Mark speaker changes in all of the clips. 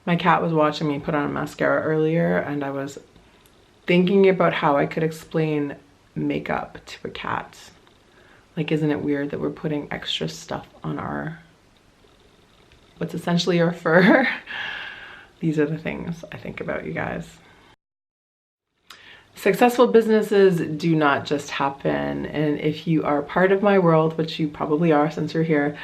Speaker 1: My cat was watching me put on a mascara earlier, and I was thinking about how I could explain makeup to a cat. Like, isn't it weird that we're putting extra stuff on what's essentially our fur? These are the things I think about, you guys. Successful businesses do not just happen, and if you are part of my world, which you probably are since you're here,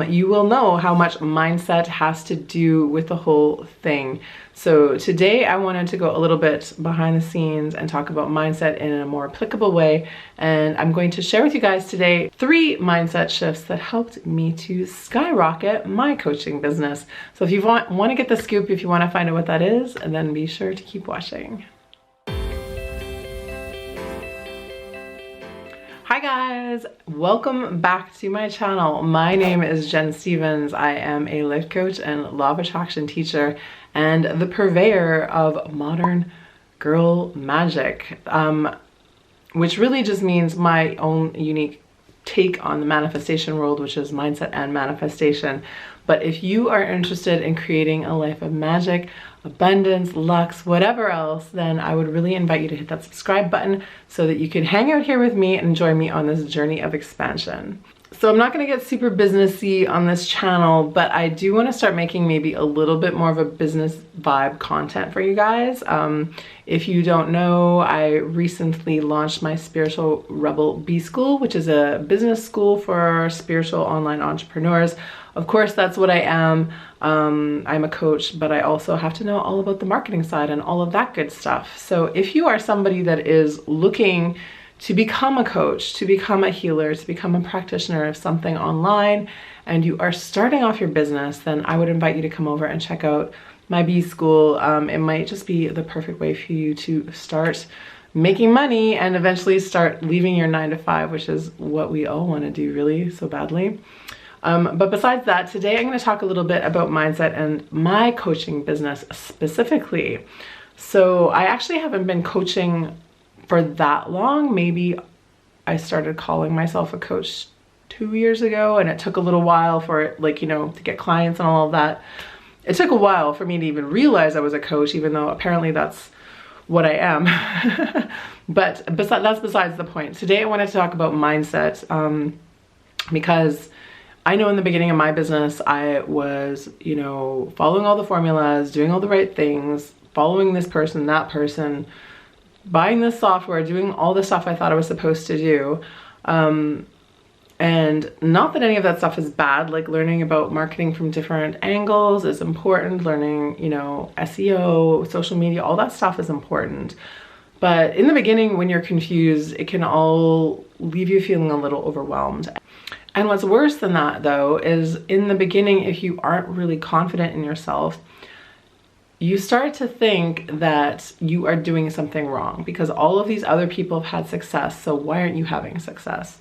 Speaker 1: you will know how much mindset has to do with the whole thing. So today I wanted to go a little bit behind the scenes and talk about mindset in a more applicable way, and I'm going to share with you guys today 3 mindset shifts that helped me to skyrocket my coaching business. So if you want to get the scoop, if you want to find out what that is, then be sure to keep watching. Hi guys, welcome back to my channel. My name is Jenn Stevens. I am a life coach and law of attraction teacher and the purveyor of modern girl magic, which really just means my own unique take on the manifestation world, which is mindset and manifestation. But if you are interested in creating a life of magic, abundance, luck, whatever else, then I would really invite you to hit that subscribe button so that you can hang out here with me and join me on this journey of expansion. So I'm not going to get super businessy on this channel, but I do want to start making maybe a little bit more of a business vibe content for you guys. If you don't know, I recently launched my Spiritual Rebel B School, which is a business school for spiritual online entrepreneurs. Of course, that's what I am. I'm a coach, but I also have to know all about the marketing side and all of that good stuff. So if you are somebody that is looking to become a coach, to become a healer, to become a practitioner of something online, and you are starting off your business, then I would invite you to come over and check out my B School. It might just be the perfect way for you to start making money and eventually start leaving your 9-to-5, which is what we all want to do really so badly. But besides that, today I'm going to talk a little bit about mindset and my coaching business specifically. So I actually haven't been coaching for that long. Maybe I started calling myself a coach 2 years ago, and it took a little while for it, like, you know, to get clients and all of that. It took a while for me to even realize I was a coach, even though apparently that's what I am. But that's besides the point. Today I wanted to talk about mindset, because I know in the beginning of my business, I was, you know, following all the formulas, doing all the right things, following this person, that person, buying this software, doing all the stuff I thought I was supposed to do. And not that any of that stuff is bad, like learning about marketing from different angles is important, learning, you know, SEO, social media, all that stuff is important. But in the beginning, when you're confused, it can all leave you feeling a little overwhelmed. And what's worse than that, though, is in the beginning, if you aren't really confident in yourself, you start to think that you are doing something wrong because all of these other people have had success, so why aren't you having success?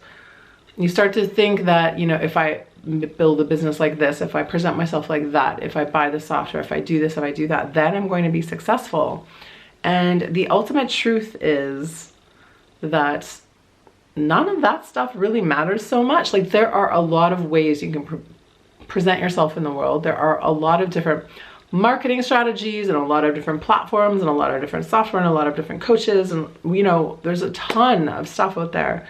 Speaker 1: You start to think that, you know, if I build a business like this, if I present myself like that, if I buy the software, if I do this, if I do that, then I'm going to be successful. And the ultimate truth is that none of that stuff really matters so much. Like, there are a lot of ways you can present yourself in the world. There are a lot of different marketing strategies and a lot of different platforms and a lot of different software and a lot of different coaches. And, you know, there's a ton of stuff out there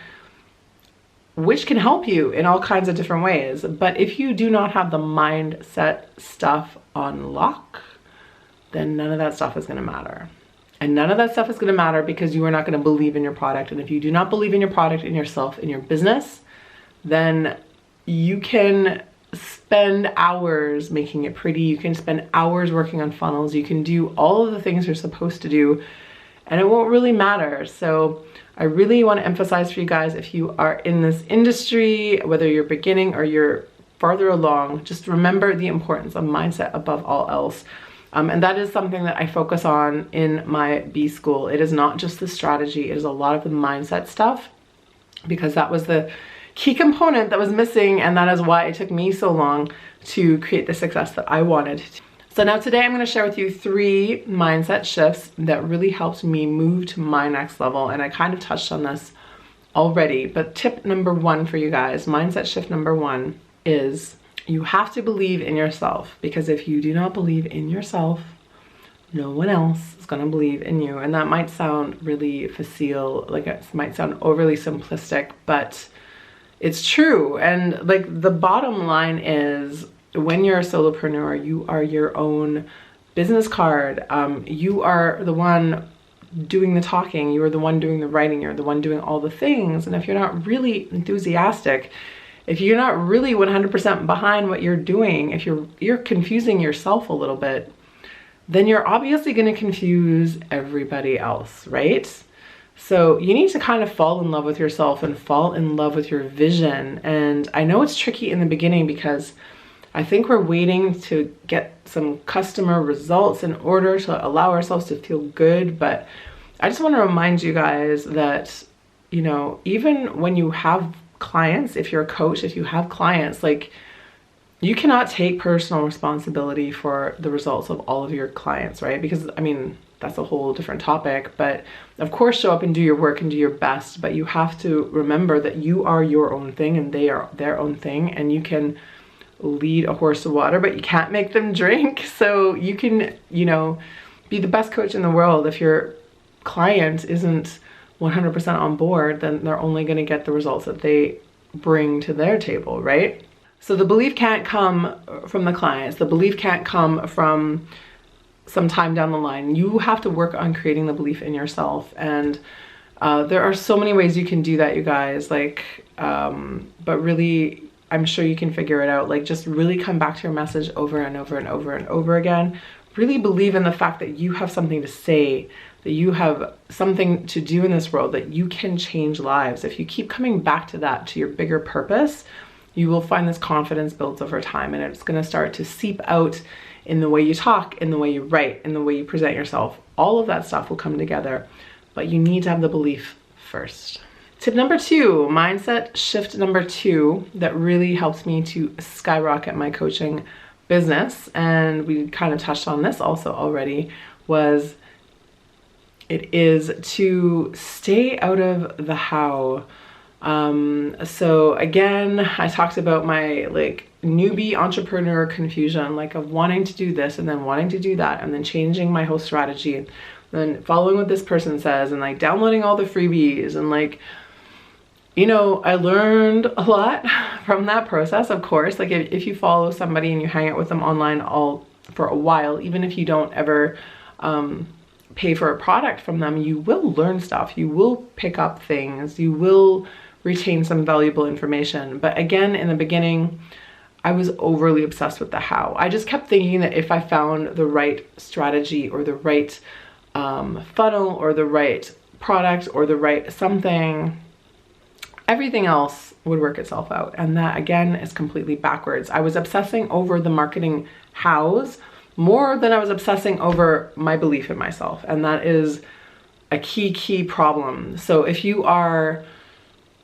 Speaker 1: which can help you in all kinds of different ways. But if you do not have the mindset stuff on lock, then none of that stuff is going to matter. And none of that stuff is going to matter because you are not going to believe in your product. And if you do not believe in your product, in yourself, in your business, then you can spend hours making it pretty. You can spend hours working on funnels. You can do all of the things you're supposed to do, and it won't really matter. So I really want to emphasize for you guys, if you are in this industry, whether you're beginning or you're farther along, just remember the importance of mindset above all else. And that is something that I focus on in my B School. It is not just the strategy, it is a lot of the mindset stuff, because that was the key component that was missing, and that is why it took me so long to create the success that I wanted. So now today I'm going to share with you 3 mindset shifts that really helped me move to my next level, and I kind of touched on this already, but tip number 1 for you guys, mindset shift number 1 is You have to believe in yourself, because if you do not believe in yourself, no one else is going to believe in you. And that might sound really facile, like it might sound overly simplistic, but it's true. And like the bottom line is, when you're a solopreneur, you are your own business card. You are the one doing the talking, you are the one doing the writing, you're the one doing all the things. And if you're not really enthusiastic, if you're not really 100% behind what you're doing, if you're confusing yourself a little bit, then you're obviously going to confuse everybody else, right? So you need to kind of fall in love with yourself and fall in love with your vision. And I know it's tricky in the beginning, because I think we're waiting to get some customer results in order to allow ourselves to feel good. But I just want to remind you guys that, you know, even when you have clients, if you're a coach, if you have clients, like, you cannot take personal responsibility for the results of all of your clients, right? Because, I mean, that's a whole different topic. But of course, show up and do your work and do your best. But you have to remember that you are your own thing and they are their own thing. And you can lead a horse to water, but you can't make them drink. So you can, you know, be the best coach in the world. If your client isn't 100% on board, then they're only going to get the results that they bring to their table, right? So the belief can't come from the clients. The belief can't come from some time down the line. You have to work on creating the belief in yourself. And there are so many ways you can do that, you guys. Like, but really, I'm sure you can figure it out. Like, just really come back to your message over and over and over and over again. Really believe in the fact that you have something to say, that you have something to do in this world, that you can change lives. If you keep coming back to that, to your bigger purpose, you will find this confidence builds over time, and it's going to start to seep out in the way you talk, in the way you write, in the way you present yourself. All of that stuff will come together, but you need to have the belief first. Tip number 2, mindset shift number 2, that really helps me to skyrocket my coaching business, and we kind of touched on this also already, was it is to stay out of the how. So again, I talked about my like newbie entrepreneur confusion, like of wanting to do this and then wanting to do that and then changing my whole strategy and then following what this person says and like downloading all the freebies and like, you know, I learned a lot from that process, of course. Like if you follow somebody and you hang out with them online for a while, even if you don't ever pay for a product from them, you will learn stuff, you will pick up things, you will retain some valuable information. But again, in the beginning, I was overly obsessed with the how. I just kept thinking that if I found the right strategy or the right funnel or the right product or the right something, everything else would work itself out. And that again is completely backwards. I was obsessing over the marketing hows more than I was obsessing over my belief in myself. And that is a key problem. So if you are,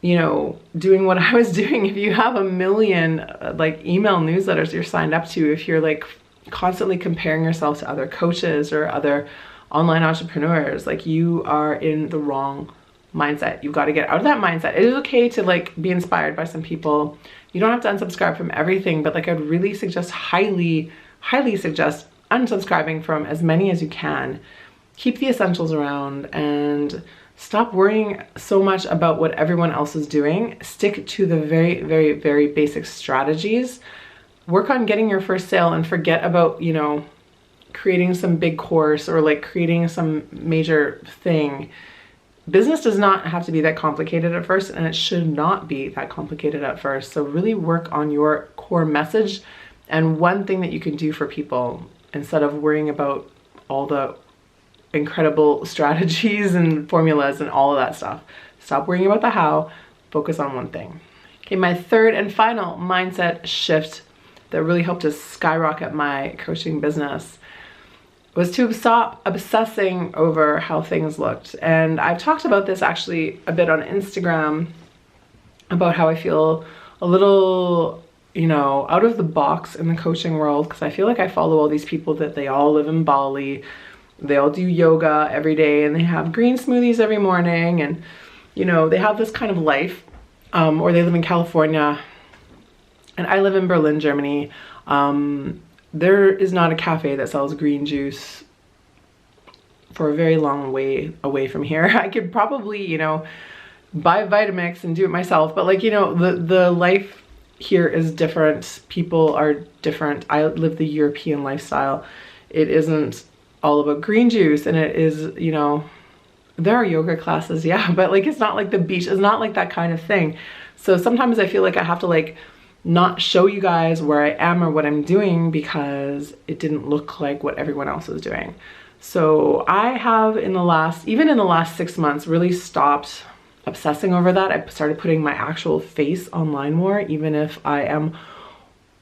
Speaker 1: you know, doing what I was doing, if you have 1 million like email newsletters you're signed up to, if you're like constantly comparing yourself to other coaches or other online entrepreneurs, like you are in the wrong mindset. You've got to get out of that mindset. It is okay to like be inspired by some people. You don't have to unsubscribe from everything, but like I'd really suggest, highly suggest unsubscribing from as many as you can. Keep the essentials around and stop worrying so much about what everyone else is doing. Stick to the very basic strategies. Work on getting your first sale and forget about, you know, creating some big course or like creating some major thing. Business does not have to be that complicated at first, and it should not be that complicated at first. So really work on your core message and one thing that you can do for people instead of worrying about all the incredible strategies and formulas and all of that stuff. Stop worrying about the how, focus on one thing. Okay, my third and final mindset shift that really helped to skyrocket my coaching business was to stop obsessing over how things looked. And I've talked about this actually a bit on Instagram about how I feel a little, you know, out of the box in the coaching world, because I feel like I follow all these people that they all live in Bali, they all do yoga every day, and they have green smoothies every morning, and you know, they have this kind of life, or they live in California and I live in Berlin, Germany. There is not a cafe that sells green juice for a very long way away from here. I could probably, you know, buy Vitamix and do it myself, but like, you know, the life here is different. People are different. I live the European lifestyle. It isn't all about green juice, and it is, you know, there are yoga classes, yeah, but like it's not like the beach, it's not like that kind of thing. So sometimes I feel like I have to like not show you guys where I am or what I'm doing because it didn't look like what everyone else is doing. So I have even in the last 6 months, really stopped obsessing over that. I started putting my actual face online more, even if I am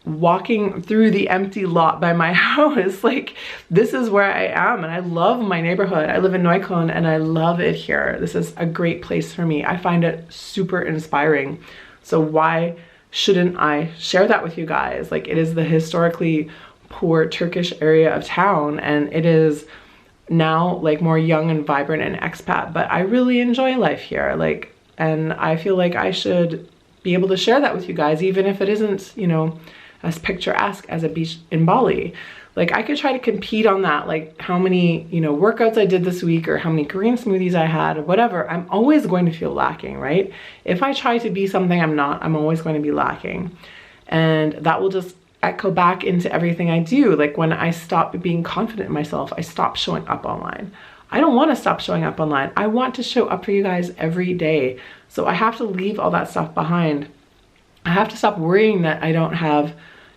Speaker 1: walking through the empty lot by my house. Like, this is where I am, and I love my neighborhood. I live in Neukölln and I love it here. This is a great place for me. I find it super inspiring. So why shouldn't I share that with you guys? Like, it is the historically poor Turkish area of town, and it is now like more young and vibrant and expat, but I really enjoy life here. Like, and I feel like I should be able to share that with you guys, even if it isn't, you know, as picturesque as a beach in Bali. Like, I could try to compete on that, like how many, you know, workouts I did this week or how many green smoothies I had or whatever. I'm always going to feel lacking, right? If I try to be something I'm not, I'm always going to be lacking. And that will just echo back into everything I do. Like, when I stop being confident in myself, I stop showing up online. I don't want to stop showing up online. I want to show up for you guys every day. So I have to leave all that stuff behind. I have to stop worrying that I don't have,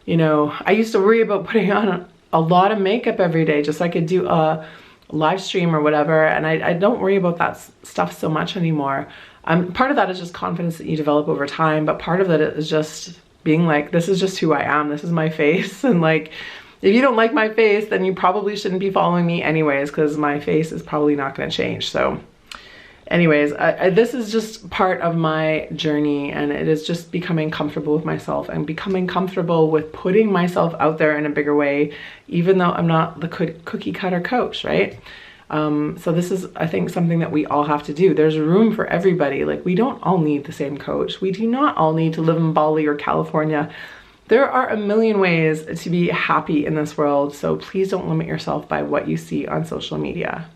Speaker 1: you know, I used to worry about putting on a lot of makeup every day just so I could do a live stream or whatever. And I don't worry about that stuff so much anymore. Part of that is just confidence that you develop over time, but part of it is just being like, this is just who I am. This is my face. And like, if you don't like my face, then you probably shouldn't be following me anyways, because my face is probably not going to change. So anyways, this is just part of my journey, and it is just becoming comfortable with myself and becoming comfortable with putting myself out there in a bigger way, even though I'm not the cookie cutter coach, right? So this is, I think, something that we all have to do. There's room for everybody. Like, we don't all need the same coach. We do not all need to live in Bali or California. There are a million ways to be happy in this world. So please don't limit yourself by what you see on social media.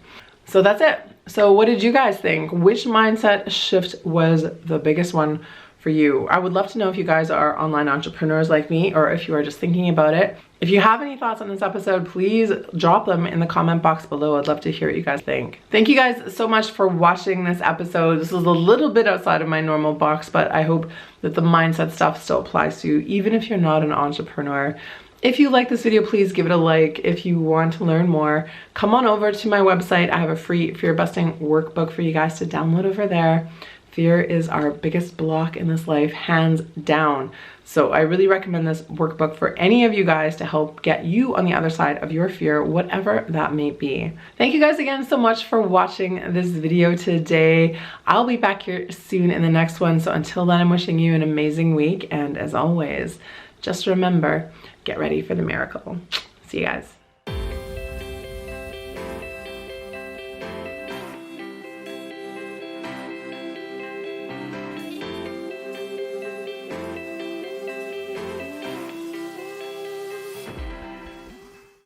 Speaker 1: So that's it. So what did you guys think? Which mindset shift was the biggest one for you? I would love to know if you guys are online entrepreneurs like me, or if you are just thinking about it. If you have any thoughts on this episode, please drop them in the comment box below. I'd love to hear what you guys think. Thank you guys so much for watching this episode. This is a little bit outside of my normal box, but I hope that the mindset stuff still applies to you, even if you're not an entrepreneur. If you like this video, please give it a like. If you want to learn more, come on over to my website. I have a free fear busting workbook for you guys to download over there. Fear is our biggest block in this life, hands down. So I really recommend this workbook for any of you guys to help get you on the other side of your fear, whatever that may be. Thank you guys again so much for watching this video today. I'll be back here soon in the next one. So until then, I'm wishing you an amazing week. And as always, just remember, get ready for the miracle. See you guys.